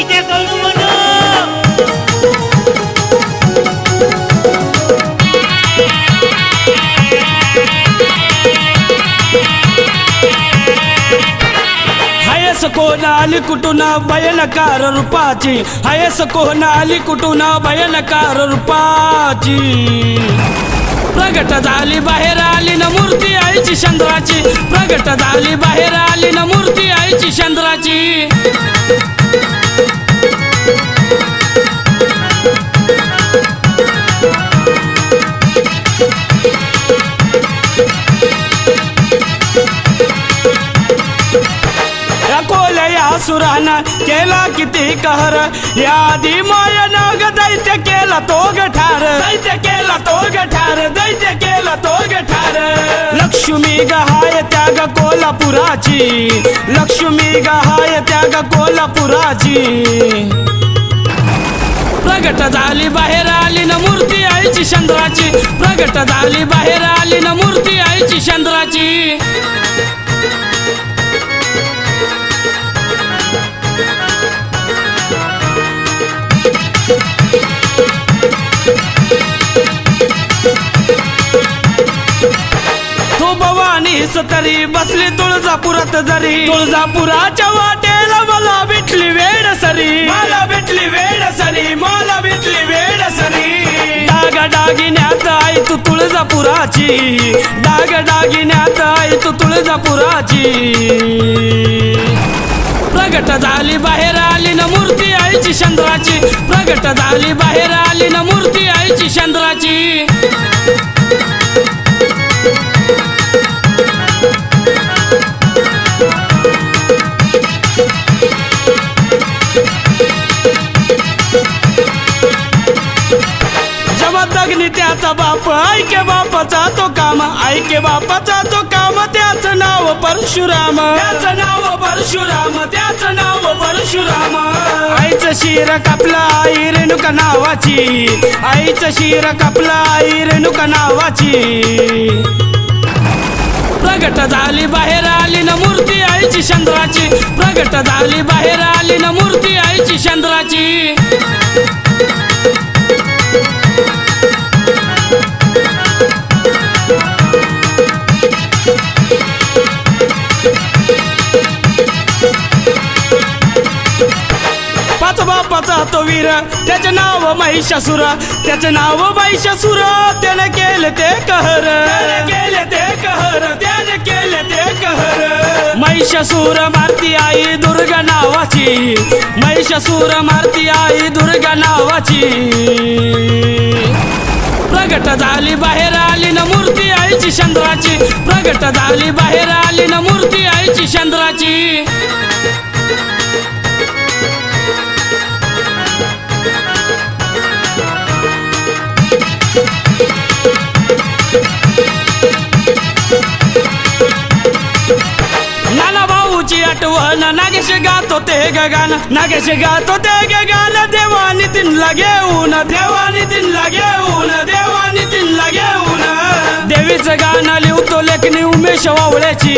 DJ करू म्हणू हायस कोण आली कुठून भयनकार रूपाची हायस कोण आली कुठून भयनकार रूपाची प्रगट झाली बाहेर आली न मूर्ती आईची चंद्राची प्रगट झाली बाहेर आली न मूर्ती आईची चंद्राची सुराना केला किती कहर या आधी माया नाग दैत्य केला तो गठार दैत्य केला तो गठार दैत्य केला तो गठार लक्ष्मी गहाय त्याग कोल्हापुराची लक्ष्मी गहाय त्याग कोल्हापुराची प्रगट झाली बाहेर आली न मूर्ती आईची चंद्राची प्रगट झाली बाहेर आली न मूर्ती आईची चंद्राची तरी बसली तुळजापुरात जरी तुळजापुराच्या वाटेला मला भेटली वेड सरी मला भेटली वेड सरी मला भेटली वेड सरी डाग डागिन्यात आई तू तुळजापुराची डाग डागिन्यात आई तू तुळजापुराची प्रगट झाली बाहेर आली न मूर्ती आईची चंद्राची प्रगट झाली बाहेर आली न मूर्ती आईची चंद्राची त्याचा बाप ऐके बापाचा तो काम ऐके बापाचा तो काम त्याचं नाव परशुराम त्याचं नाव परशुराम त्याचं नाव परशुराम आईचं शिर कापलं आई रेणुका नावाची आईचं शिर कापलं आई रेणुका नावाची प्रगट झाली बाहेर आली न मूर्ती आईची चंद्राची प्रगट झाली बाहेर आली न मूर्ती आईची चंद्राची बापाचा तो वीर त्याचे नाव महिषासुर त्याचे नाव महिषासुर त्याने केले ते कहर केले ते कहर त्याने केले ते कहर महिषासुर मारती आई दुर्गा नावाची महिषासुर मारती आई दुर्गा नावाची प्रगट झाली बाहेर आली न मूर्ती आईची चंद्राची प्रगट झाली बाहेर आली न मूर्ती आईची चंद्राची आठवण नागेश गातो ते गगान नागेश गातो ते गगान देवानी तिनला घेऊन देवानी तिनला घेऊन देवानी तिनला घेऊन देवीचं गाणं लिहतो लेखनी उमेश वावळ्याची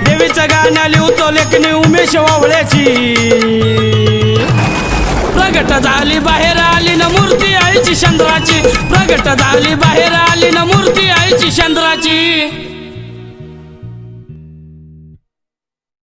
देवीचं गाणं लिहतो लेखनी उमेश वावळ्याची प्रगट झाली बाहेर आली न मूर्ती आईची चंद्राची प्रगट झाली बाहेर आली न मूर्ती आईची चंद्राची